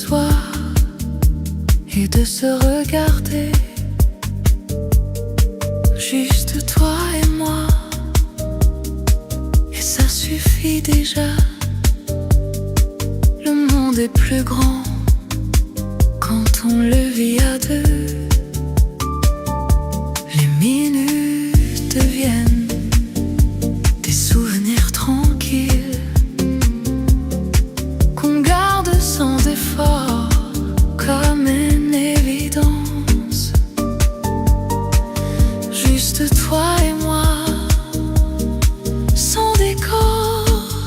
s'asseoir et de se regarder, juste toi et moi. Et ça suffit déjà. Le monde est plus grand quand on le vit à deux. Les minutes deviennent des souvenirs tranquilles qu'on garde sans effort, comme une évidence. Juste toi et moi, sans décor,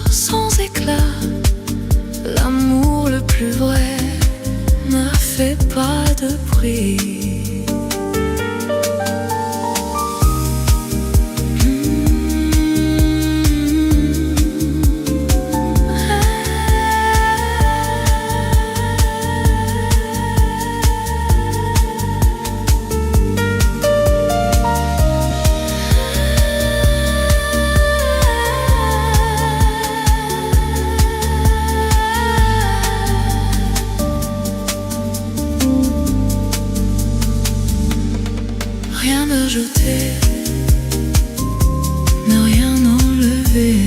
sans éclat. L'amour le plus vrai ne fait pas de bruit. Rien d'ajouter, mais rien enlever.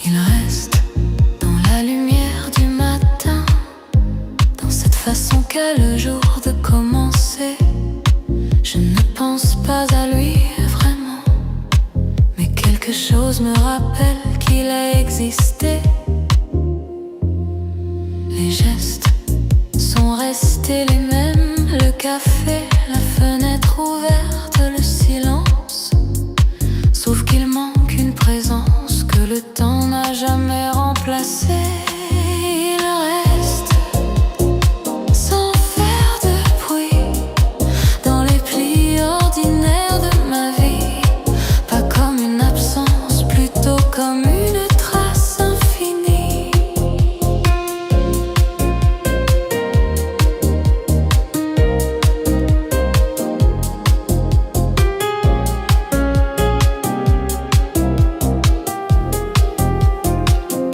Il reste dans la lumière du matin, dans cette façon qu'a le jour de commencer. Je ne pense pas à lui vraiment, mais quelque chose me rappelle qu'il a existé. Les gestes sont restés les mêmes, le café, la fenêtre ouverte, le silence. Sauf qu'il manque une présence que le temps n'a jamais remplacée. Il reste sans faire de bruit dans les plis ordinaires de ma vie. Pas comme une absence, plutôt comme une trace infinie.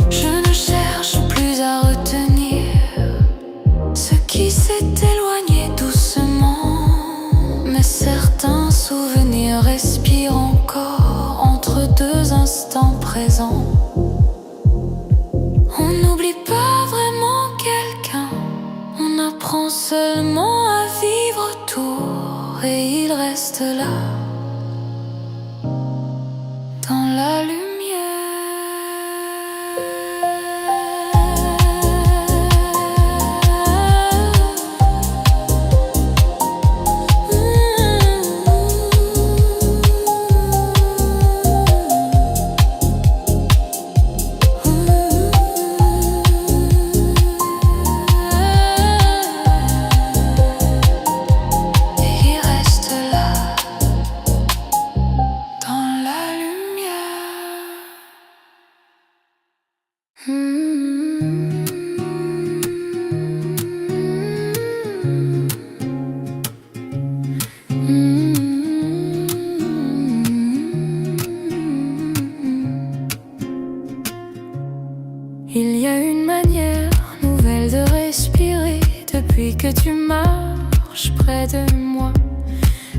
Je ne cherche plus à retenir ce qui s'est éloigné doucement, mais certains souvenirs respirent encore entre deux instants présents. On n'oublie pas vraiment quelqu'un, on apprend seulement à vivre autour, et il reste là, dans la lumière. Et il reste là, dans la lumière. Il y a une manière nouvelle de respirer depuis que tu marches près de moi.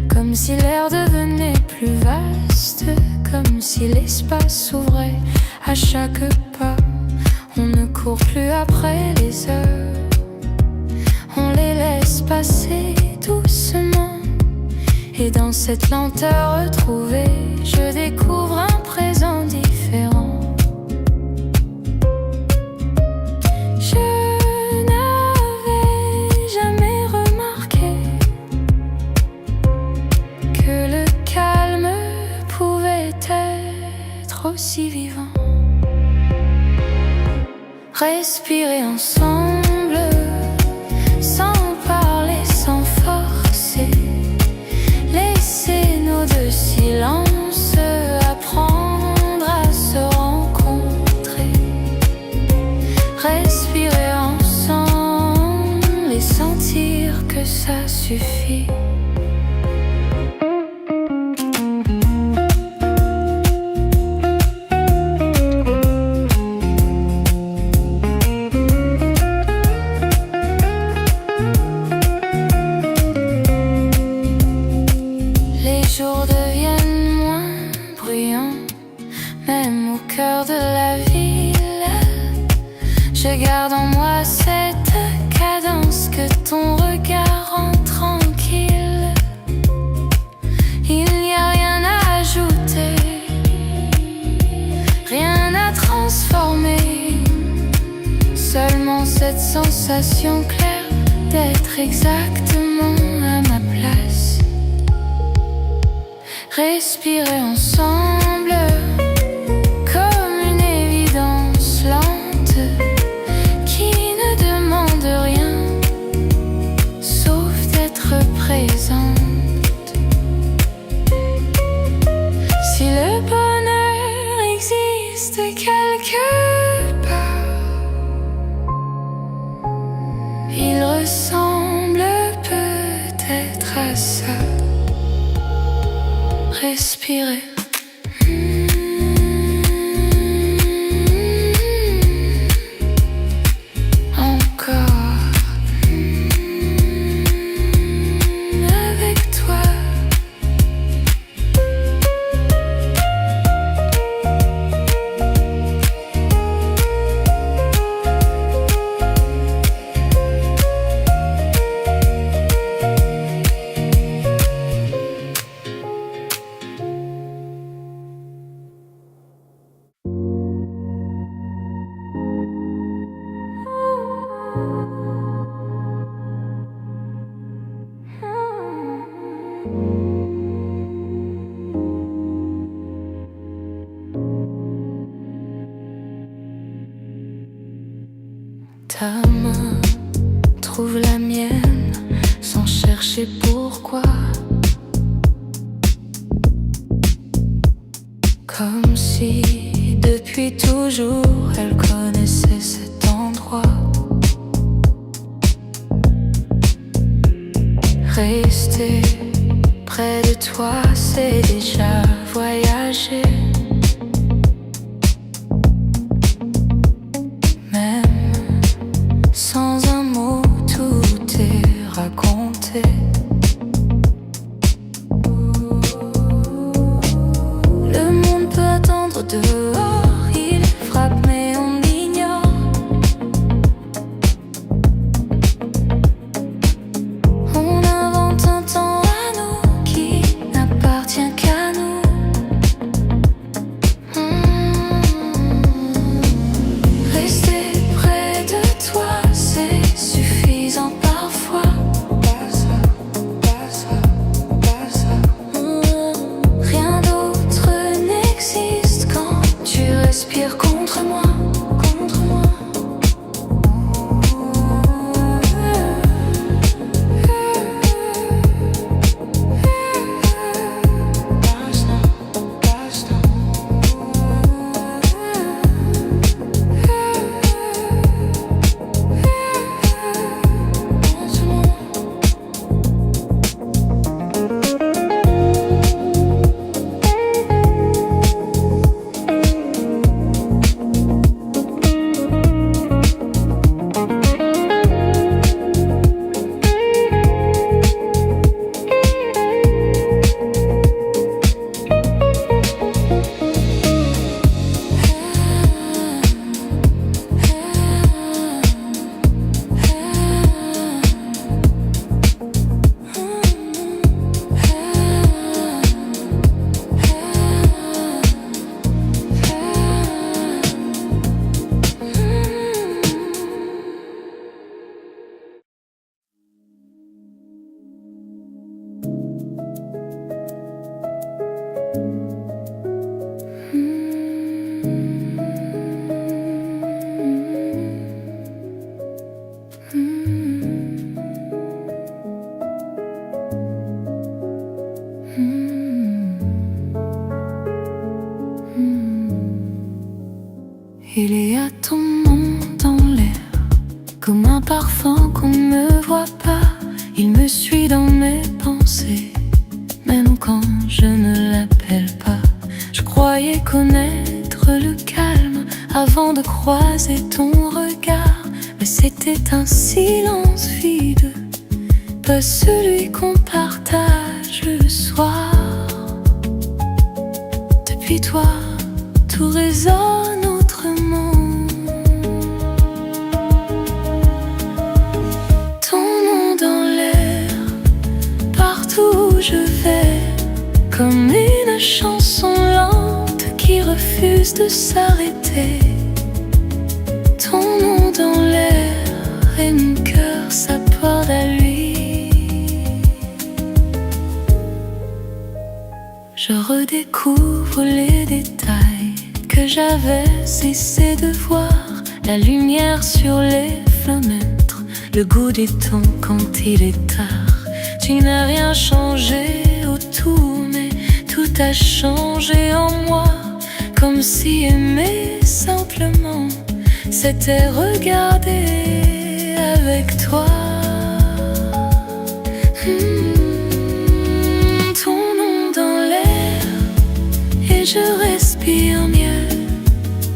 Comme si l'air devenait plus vaste, comme si l'espace s'ouvrait à chaque pas. On ne court plus après les heures, on les laisse passer doucement. Et dans cette lenteur retrouvée, je découvre un présent différent. Je n'avais jamais remarqué que le calme pouvait être aussi vivant. Respirer ensemble, sans parler, sans forcer. Laisser nos deux silences, apprendre à se rencontrer. Respirer ensemble et sentir que ça suffit. Je garde en moi cette cadence que ton regard rend tranquille. Il n'y a rien à ajouter, rien à transformer. Seulement cette sensation claire d'être exactement à ma place. Respirer ensemble comme une évidence lente qui ne demande rien sauf d'être présente. Si le bonheur existe quelque part, il ressemble peut-être à ça. Respirer. Ta main trouve la mienne sans chercher pourquoi. Comme si depuis toujours elle connaissait cet endroit. Rester près de toi, c'est déjà voyager. Sans un mot, tout est raconté. Le monde peut attendre dehors, il frappe mais on l'ignore. On invente un temps à nous qui n'appartient qu'à nous. Il y a ton nom dans l'air, comme un parfum qu'on ne voit pas. Il me suit dans mes pensées, même quand je ne l'appelle pas. Je croyais connaître le calme avant de croiser ton regard, mais c'était un silence vide, pas celui qu'on partage le soir. Depuis toi, tout résonne autrement. Ton nom dans l'air, partout où je vais, comme une chanson lente qui refuse de s'arrêter. Ton nom dans l'air et mon cœur s'accorde à lui. Je redécouvre les détails que j'avais cessé de voir. La lumière sur les fenêtres, le goût des temps quand il est tard. Tu n'as rien changé autour, mais tout a changé en moi. Comme si aimer simplement, c'était regarder avec toi. Ton nom dans l'air, et je respire mieux,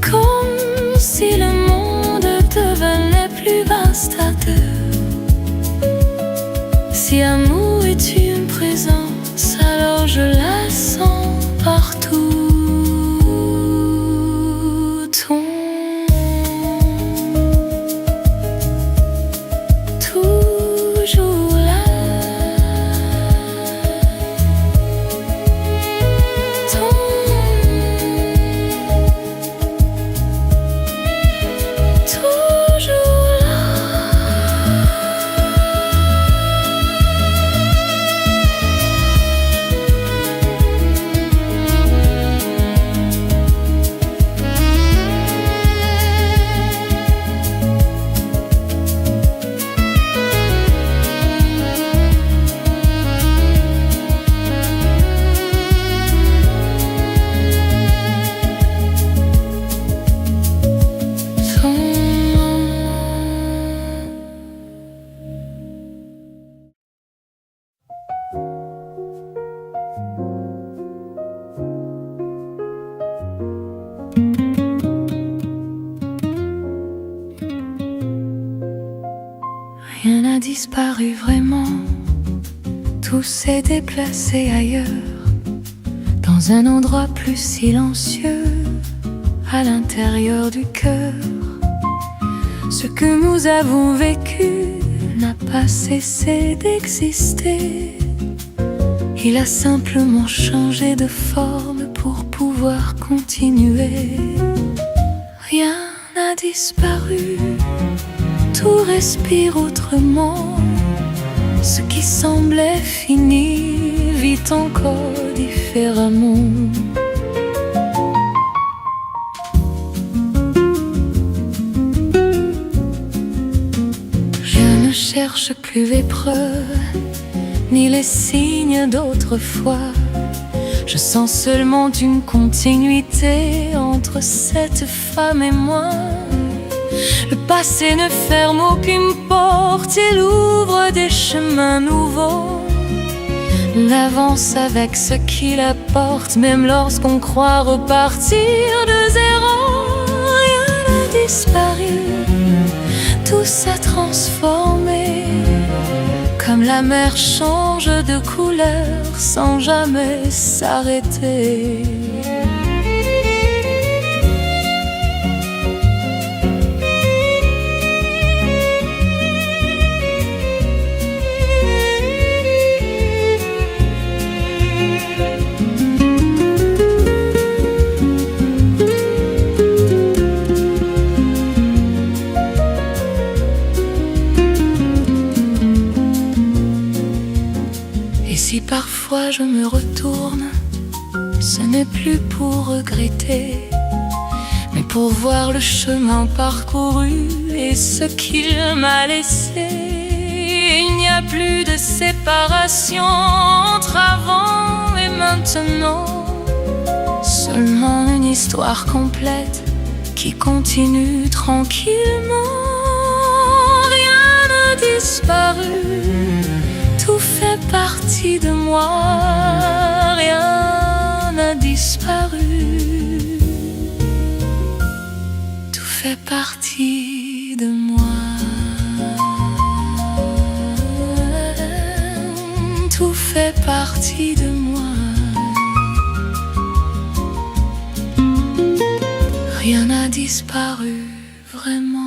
comme si le monde devenait plus vaste à deux. Si amour est une présence, alors je la sens partout. Ton toujours là. Ton toujours là. Rien n'a disparu vraiment, tout s'est déplacé ailleurs, dans un endroit plus silencieux, à l'intérieur du cœur. Ce que nous avons vécu n'a pas cessé d'exister. Il a simplement changé de forme pour pouvoir continuer. Rien n'a disparu, tout respire autrement. Ce qui semblait fini vit encore différemment. Je ne cherche plus les preuves, ni les signes d'autrefois. Je sens seulement une continuité entre cette femme et moi. Le passé ne ferme aucune porte, il ouvre des chemins nouveaux. On avance avec ce qu'il apporte, même lorsqu'on croit repartir de zéro. Rien n'a disparu, tout s'est transformé. Comme la mer change de couleur sans jamais s'arrêter. Si parfois je me retourne, ce n'est plus pour regretter, mais pour voir le chemin parcouru et ce qu'il m'a laissé. Il n'y a plus de séparation entre avant et maintenant, seulement une histoire complète qui continue tranquillement. Rien n'a disparu, tout fait partie de moi. Rien n'a disparu, tout fait partie de moi. Tout fait partie de moi. Rien n'a disparu vraiment.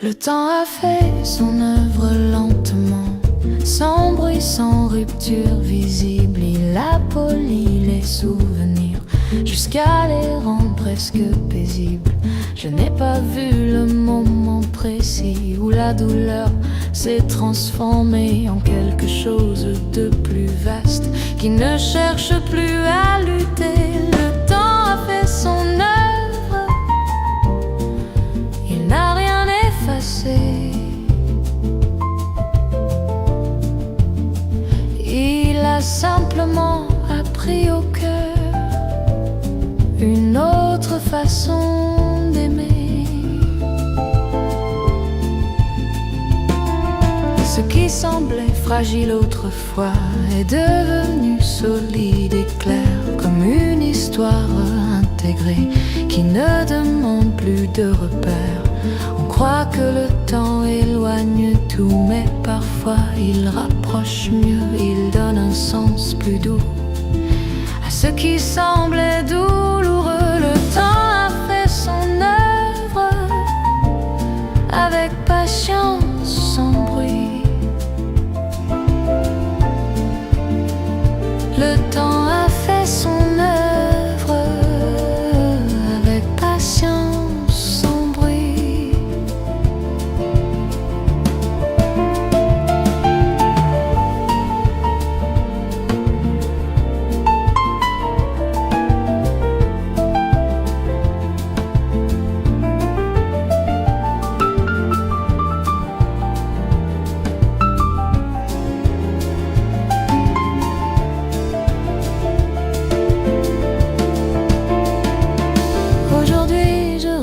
Le temps a fait son œuvre lentement, sans bruit, sans rupture visible. Il a poli les souvenirs jusqu'à les rendre presque paisibles. Je n'ai pas vu le moment précis où la douleur s'est transformée en quelque chose de plus vaste, qui ne cherche plus à lutter. Le temps a fait son œuvre, il n'a rien effacé. Il a simplement appris au cœur une autre façon d'aimer. Ce qui semblait fragile autrefois est devenu solide et clair, comme une histoire intégrée qui ne demande plus de repères. On croit que le temps éloigne tout, mais parfois il rapproche mieux, il donne un sens plus doux à ce qui semblait douloureux. Le temps a fait son œuvre avec patience, sans bruit. Le temps a fait son œuvre avec patience, sans bruit.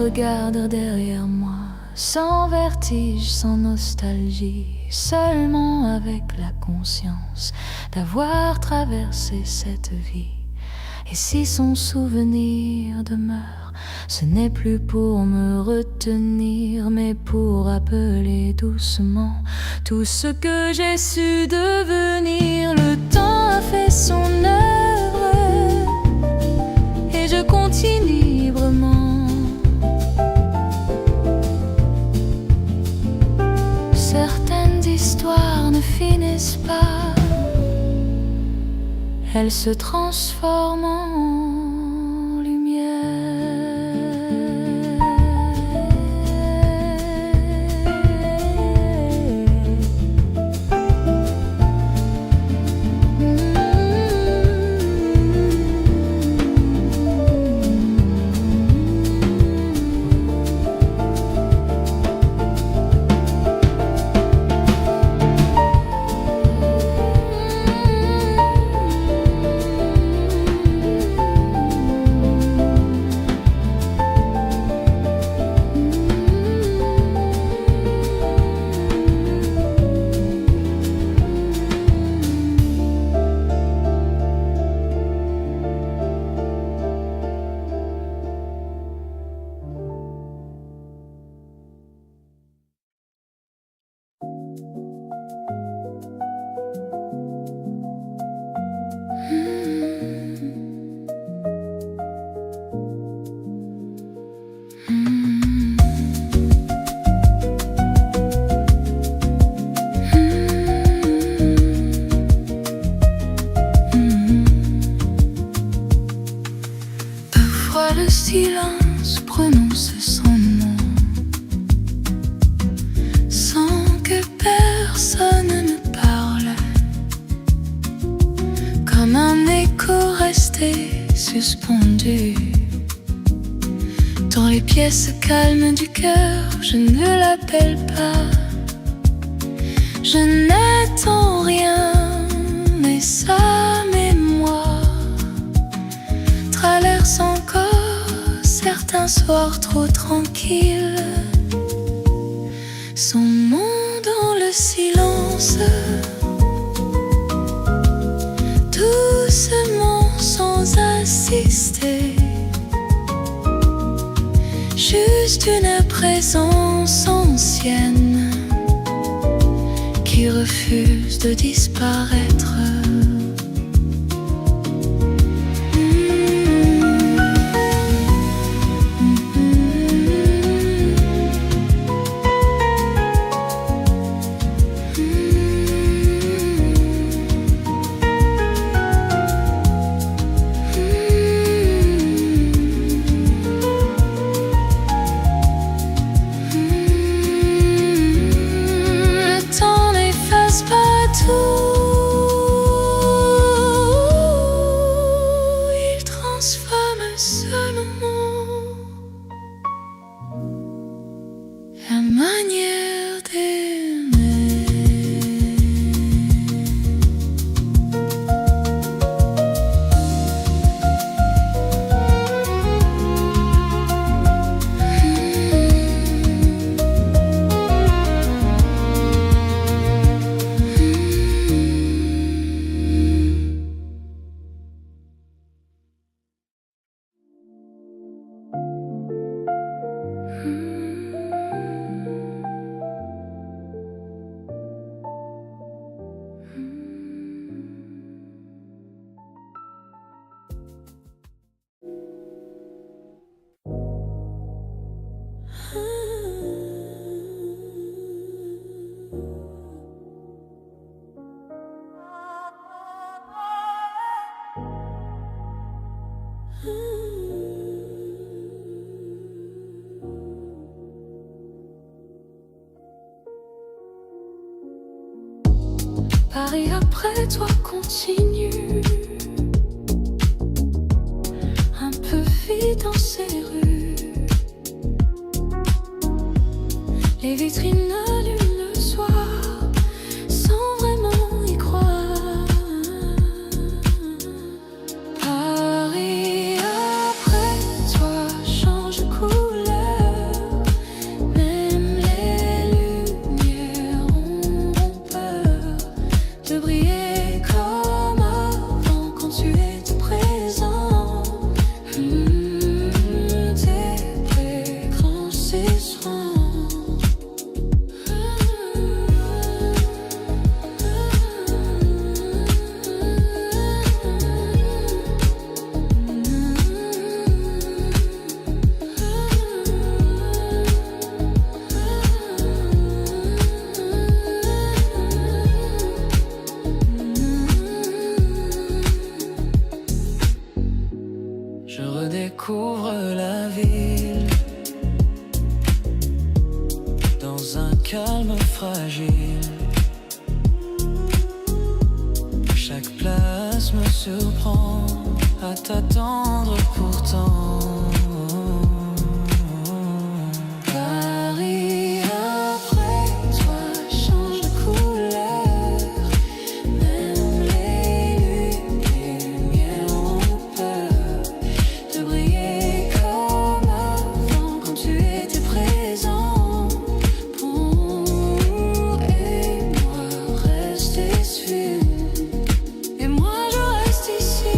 Regarde derrière moi, sans vertige, sans nostalgie, seulement avec la conscience d'avoir traversé cette vie. Et si son souvenir demeure, ce n'est plus pour me retenir, mais pour appeler doucement tout ce que j'ai su devenir. Le temps a fait son œuvre et je continue librement. Certaines histoires ne finissent pas, elles se transforment en lumière. Le silence prononce son nom, sans que personne ne parle, comme un écho resté rester suspendu dans les pièces calmes du cœur. Je ne l'appelle pas, je n'attends rien, mais sa mémoire traverse encore certains soirs trop tranquilles. Son monde dans le silence, doucement sans insister, juste une présence ancienne qui refuse de disparaître. Il transforme ce moment, la manière d'aimer. Paris après toi continue, un peu vide dans ces rues. Les vitrines allument le soir sans vraiment y croire. Paris après toi change de couleur, même les lumières ont peur de briller comme avant quand tu étais présent. Tes très grands soins. Je redécouvre la ville dans un calme fragile. Chaque place me surprend à t'attendre pourtant. Paris après toi change de couleur, même les lumières ont peur de briller comme avant quand tu étais présent. Pour et moi reste déçu, et moi je reste ici.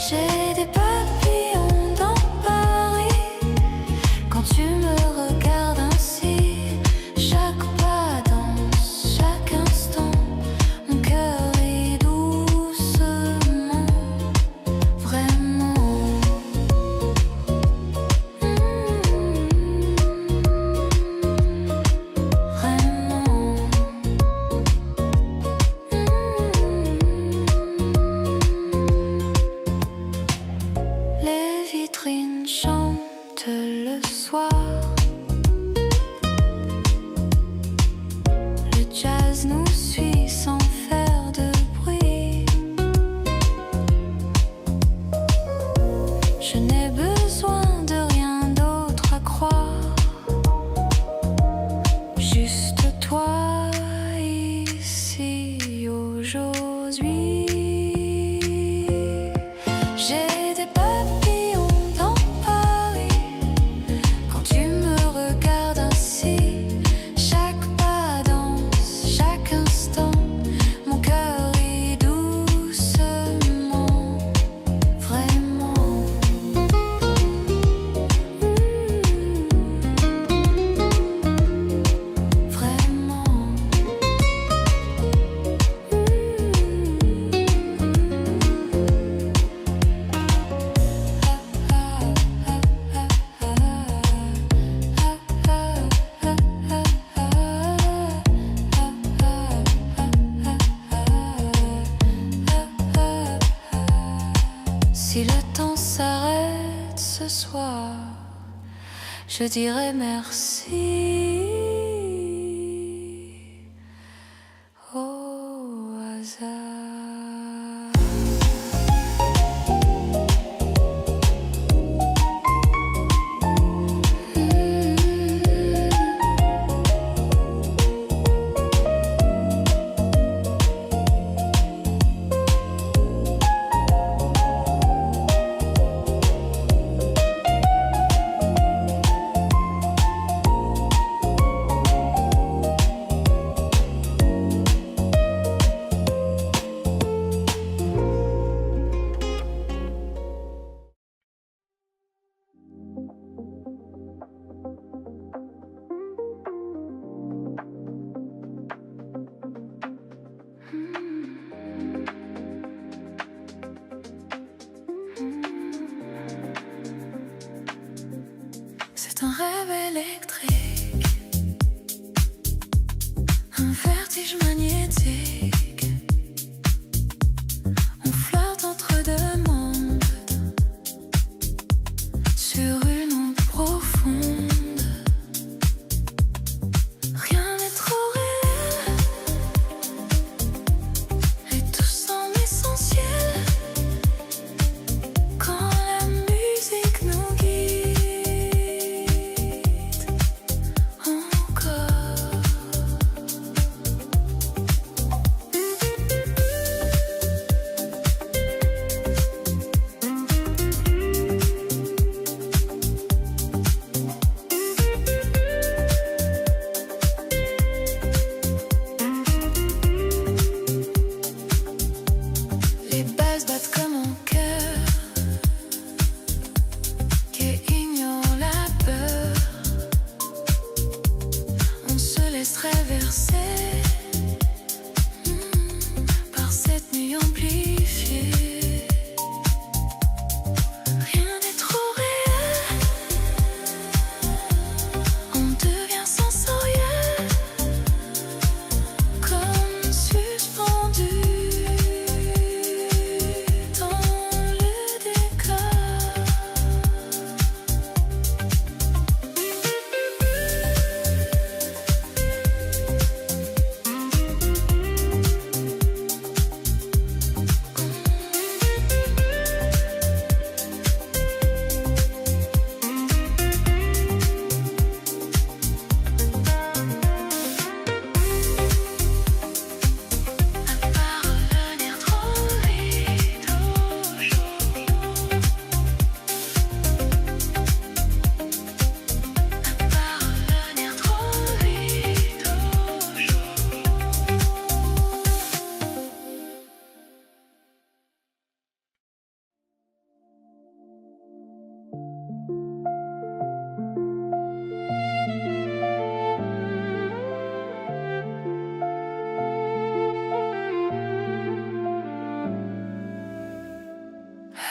J'ai des papillons dans Paris quand tu me regardes ainsi. Chaque pas danse, chaque instant, mon cœur rit doucement, vraiment. Les vitrines chantent le soir. Le jazz nous suit sans faire de bruit. Je n'ai besoin de rien d'autre à croire, juste toi ici aujourd'hui. J'ai des papillons dans Paris quand tu me regardes ainsi. Chaque pas danse, chaque instant, mon cœur rit doucement, vraiment. Vraiment. Si le temps s'arrête ce soir, je dirais merci au hasard. C'est un rêve électrique, un vertige magnétique. On flotte entre deux mondes sur une onde profonde. Rien n'est trop réel et tout semble essentiel quand la musique nous guide encore.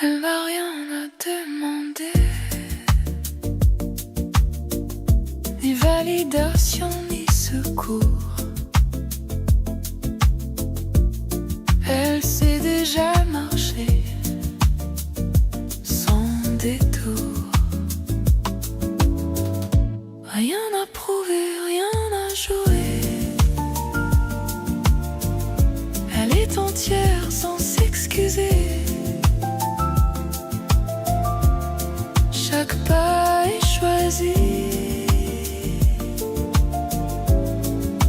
Elle n'a rien à demander, ni validation ni secours. Elle sait déjà marcher sans détour. Rien à prouver, rien à jouer. Elle est entière sans s'excuser. Chaque pas est choisi.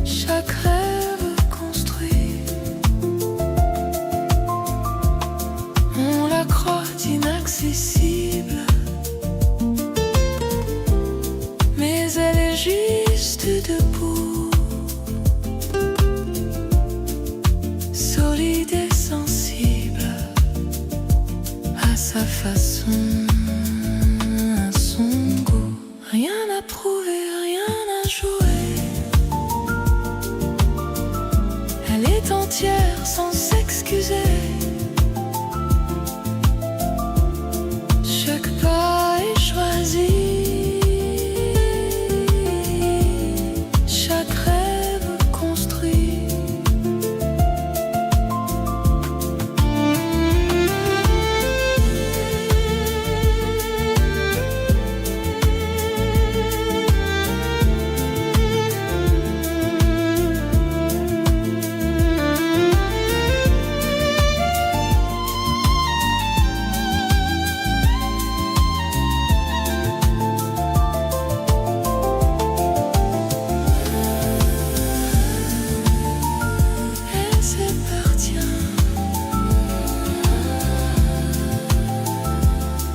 Chaque rêve construit. On la croit inaccessible, mais elle est juste debout, solide et sensible à sa façon, à son goût. Rien à prouver, rien à jouer. Elle est entière sans s'excuser. Chaque pas est choisi. Chaque rêve construit. Elle s'appartient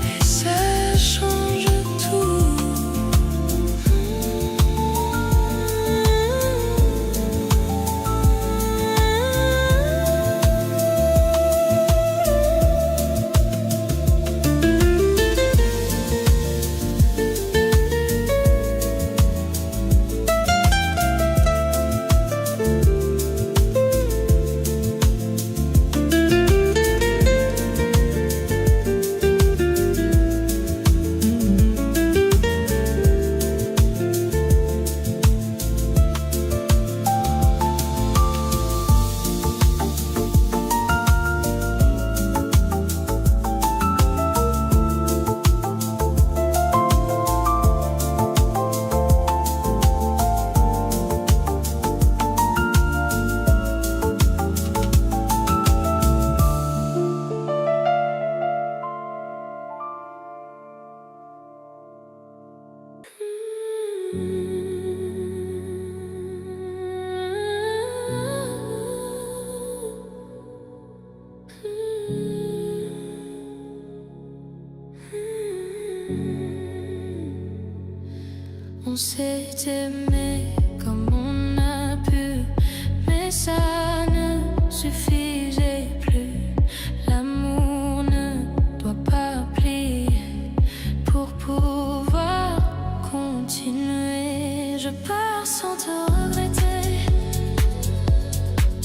et ça change tout. On s'est aimé comme on a pu, mais ça ne suffisait plus. L'amour ne doit pas plier pour pouvoir continuer. Je pars sans te regretter,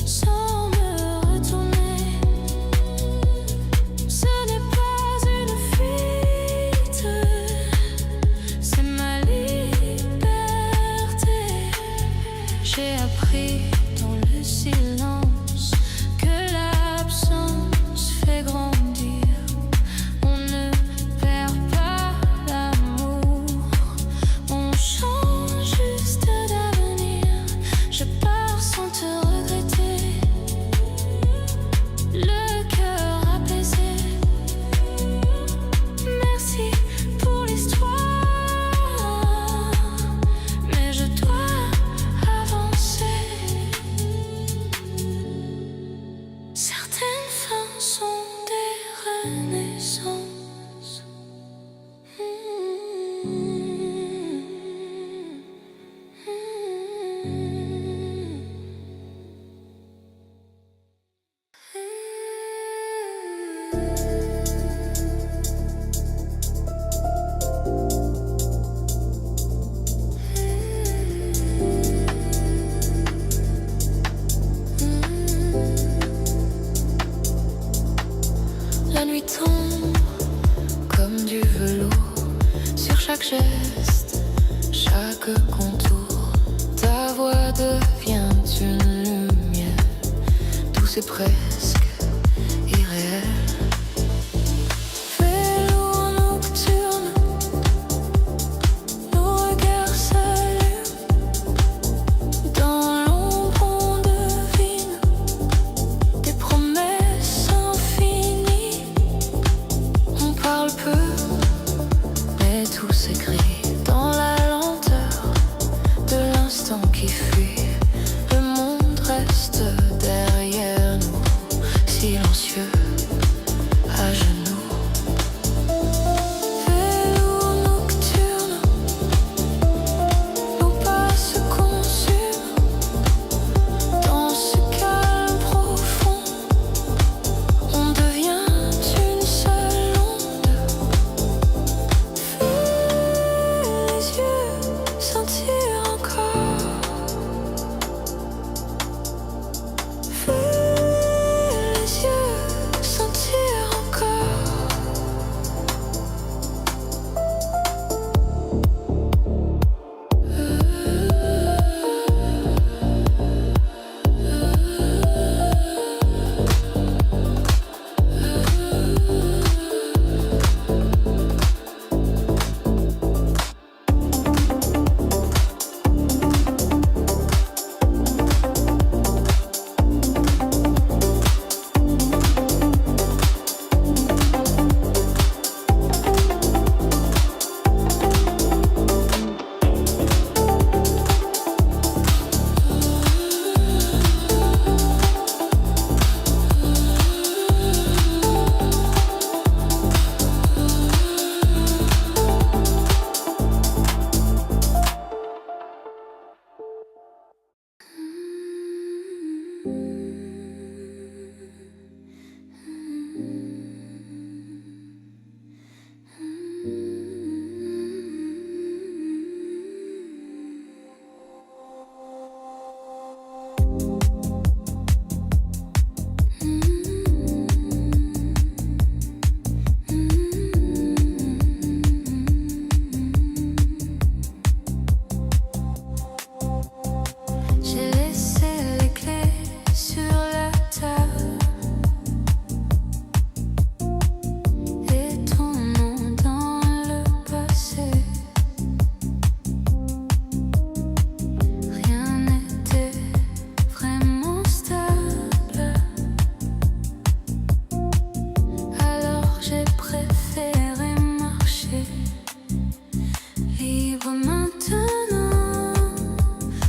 sans me retourner. Ce n'est pas une fuite, c'est ma liberté. J'ai appris dans le silence que l'absence fait grandir. On ne perd pas l'amour, on change juste d'avenir. Je pars sans te regretter, le cœur apaisé. Merci pour l'histoire, mais je dois avancer. Certaines fins sont des renaissances. La nuit tombe comme du velours sur chaque geste, chaque contour. Ta voix devient une lumière, douce et presque irréelle. Velours nocturne, nos regards s'allument. Dans l'ombre on devine des promesses infinies. On parle peu, mais tout s'écrit dans la lenteur de l'instant qui fuit. Le monde reste derrière nous, silencieux, à genoux. Velours nocturne, nos pas se consument dans ce calme profond. On devient une seule onde. Fermer les yeux, sentir encore. Fermer les yeux, sentir encore. J'ai laissé les clés sur la table et ton nom dans le passé. Rien n'était vraiment stable. Alors j'ai préféré marcher libre maintenant,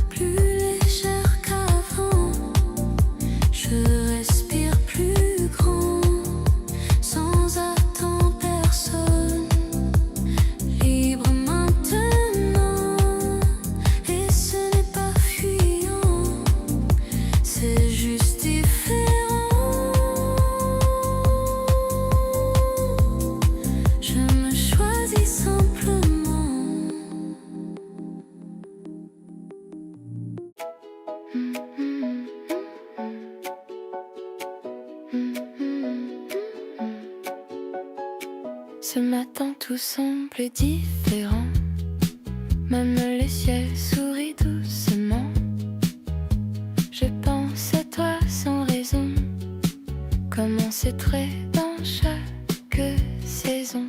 plus légère qu'avant. Je respire plus grand, sans attendre personne. Libre maintenant, et ce n'est pas fuyant, c'est juste différent. Je me choisis simplement. Ce matin tout semble différent, même le ciel sourit doucement. Je pense à toi sans raison, comme on sait très dans chaque saison.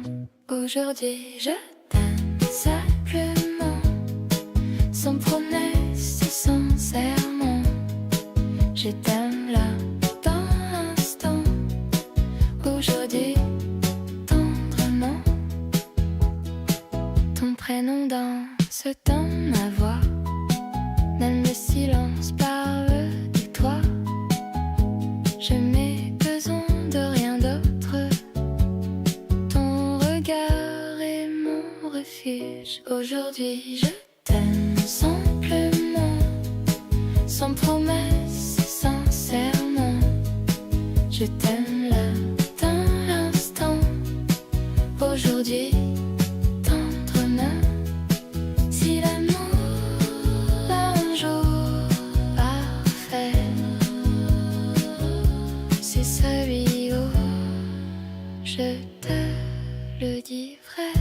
Aujourd'hui je t'aime simplement, sans promesse et sans serment. Je t'aime là, dans l'instant, aujourd'hui, tendrement. Ton prénom danse dans ma voix, même le silence parle de toi. Je n'ai besoin de rien d'autre, ton regard est mon refuge. Aujourd'hui je t'aime simplement, sans promesse, sans serment. Je t'aime là, dans l'instant, aujourd'hui, tendrement. Si l'amour un jour parfait, c'est celui où je te le dit vrai.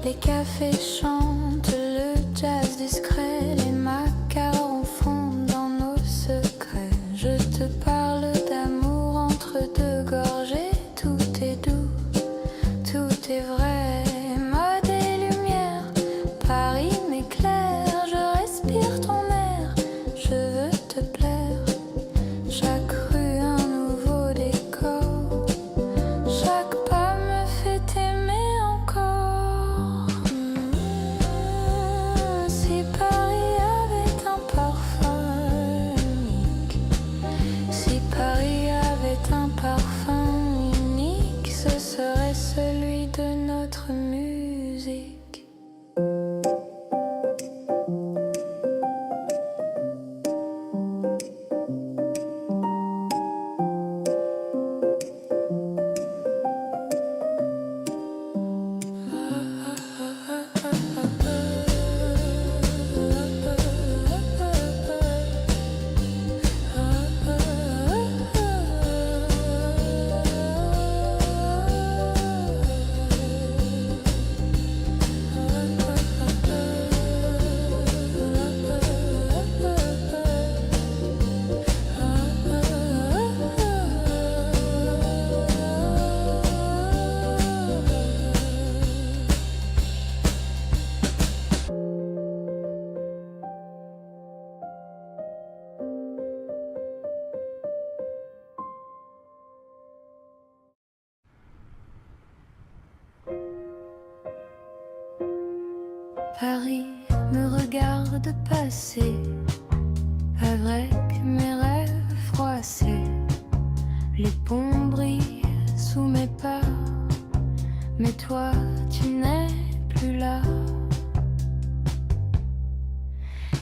Les cafés chantent le jazz discret, les macarons fondent dans nos secrets. Je te parle d'amour entre deux gorgées, tout est doux, tout est vrai. Mode et lumière, Paris m'éclaire, je respire ton air, je veux te plaire. Chaque rue un nouveau décor, chaque pas me fait aimer encore. Si Paris avait un parfum unique, si Paris avait un parfum unique, ce serait celui de notre musique. Paris me regarde passer avec mes rêves froissés. Les ponts brillent sous mes pas, mais toi tu n'es plus là.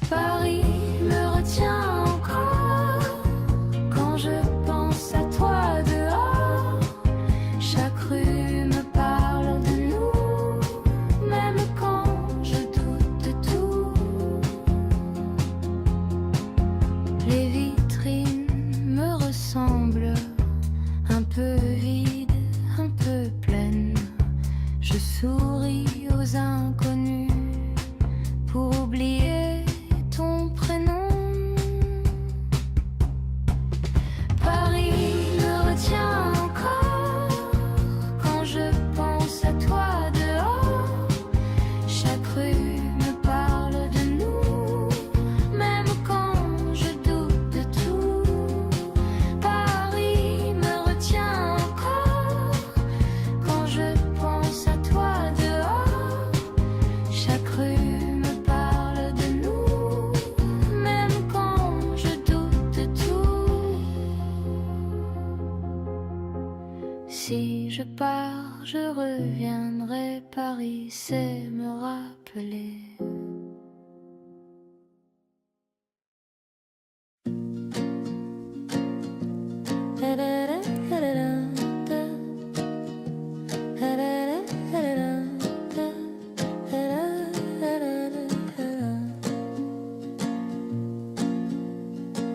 Paris me retient encore quand je pense à toi dehors. Chaque rue me parle de nous, même quand je doute de tout. Les vitrines me ressemblent, un peu vides, un peu pleines. Je souris aux inconnus pour oublier ton prénom. Paris me retient encore quand je pense à toi dehors. pars, je reviendrai. Paris, c'est me rappeler.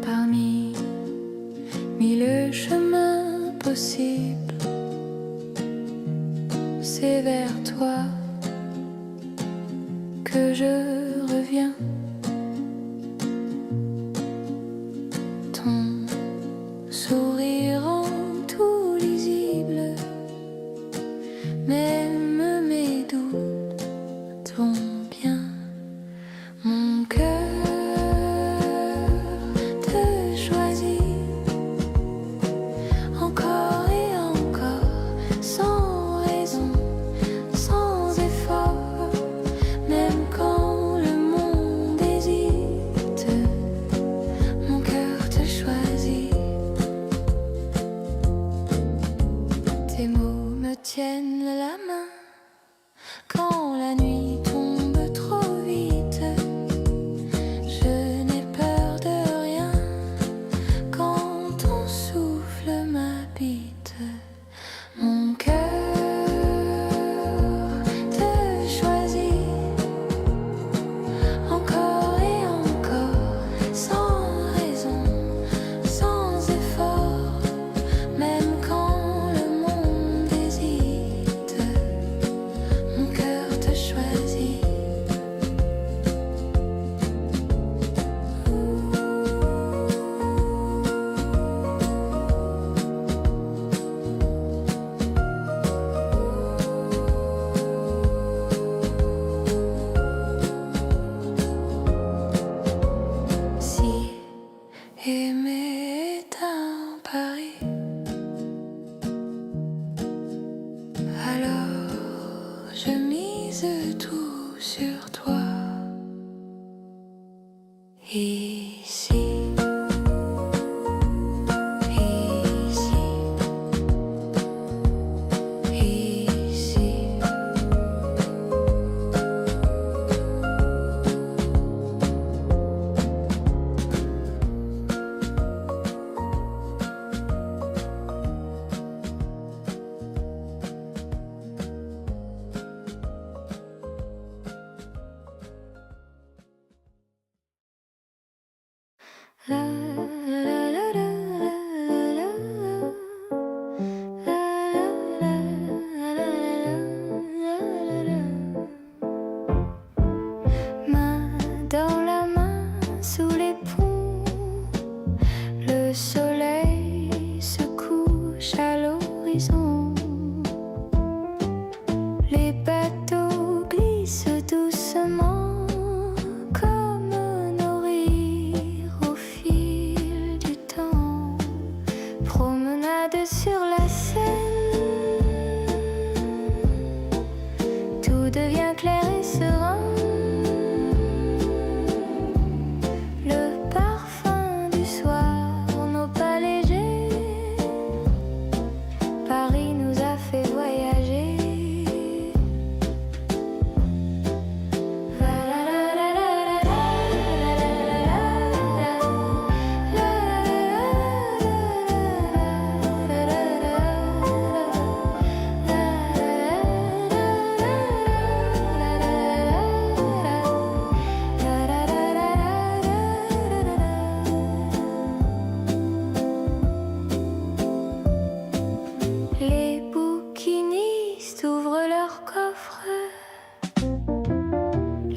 Parmi mille chemins possibles, c'est vers toi que je reviens. Ton sourire rend tout lisible, même mes doutes tombent bien. Mon cœur te choisit encore et encore, sans raison, sans effort, même quand le monde hésite. Mon cœur te choisit. Tes mots me tiennent la main quand la nuit tombe trop vite. Je n'ai peur de rien quand ton souffle m'habite. Mon cœur te choisit encore et encore, sans raison, sans effort, même quand le monde hésite. Mon cœur te choisit. Si aimer est un pari, alors je mise tout sur toi. Ici, ici, ici. La la la la la main dans la main sous les ponts, le soleil se couche à l'horizon. Les bateaux glissent doucement comme nos rires au fil du temps. Promenade sur la Seine, tout devient clair et serein. Le parfum du soir, nos pas légers, Paris nous a fait voyager. Les bouquinistes ouvrent leurs coffres,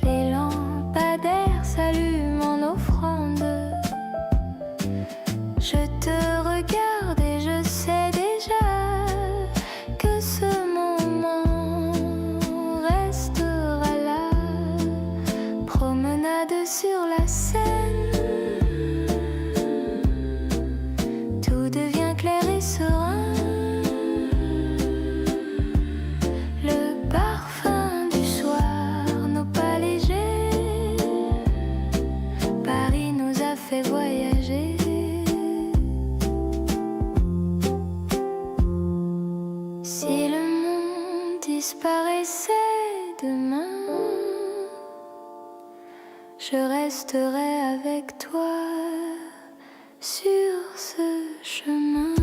les lampadaires s'allument en offrande. Je te regarde et je sais déjà que ce moment restera là. Promenade sur la Seine, tout devient clair et serein. Le disparaissait demain, je resterai avec toi sur ce chemin.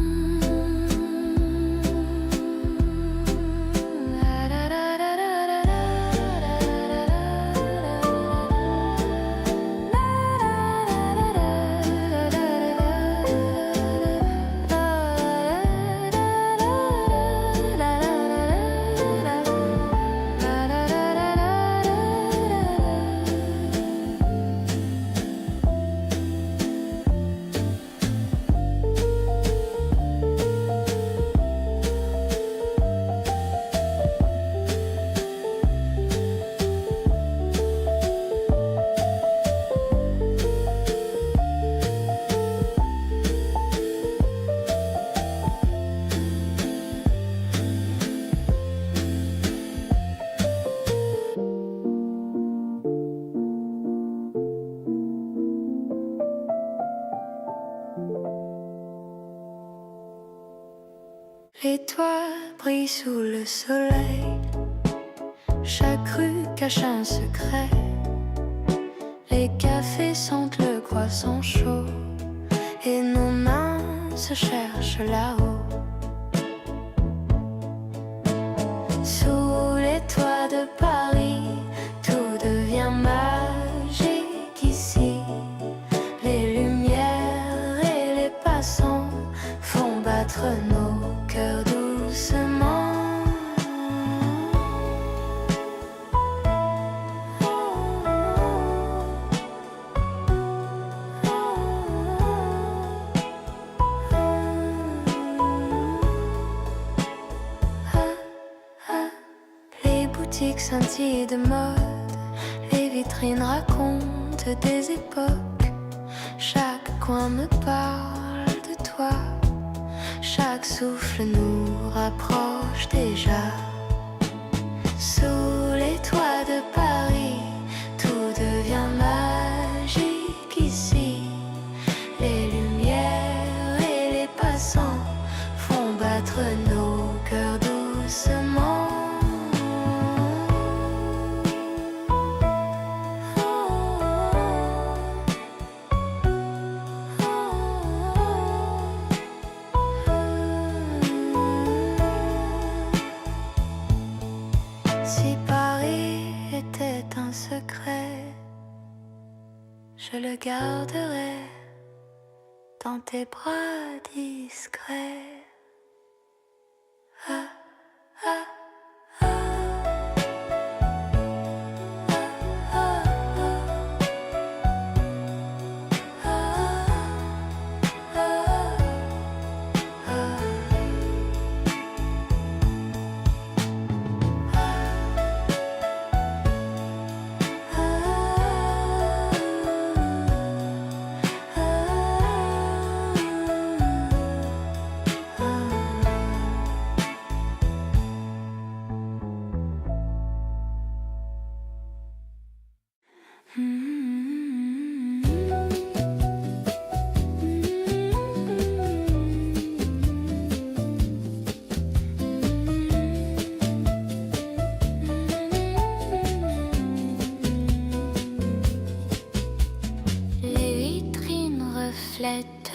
Les toits brillent sous le soleil, chaque rue cache un secret. Les cafés sentent le croissant chaud et nos mains se cherchent là-haut. Sous les toits de Paris, tout devient magique ici. Les lumières et les passants font battre nos cœur doucement. Les boutiques scintillent de mode, les vitrines racontent des époques. Chaque coin me parle de toi. Chaque souffle nous rapproche déjà. Sous les toits de Paris, tout devient magique ici. Les lumières et les passants font battre nos cœurs doucement. Si Paris était un secret, je le garderai dans tes bras discrets. Ah, ah, ah. Ah, ah, ah. Ah, ah. Les vitrines reflètent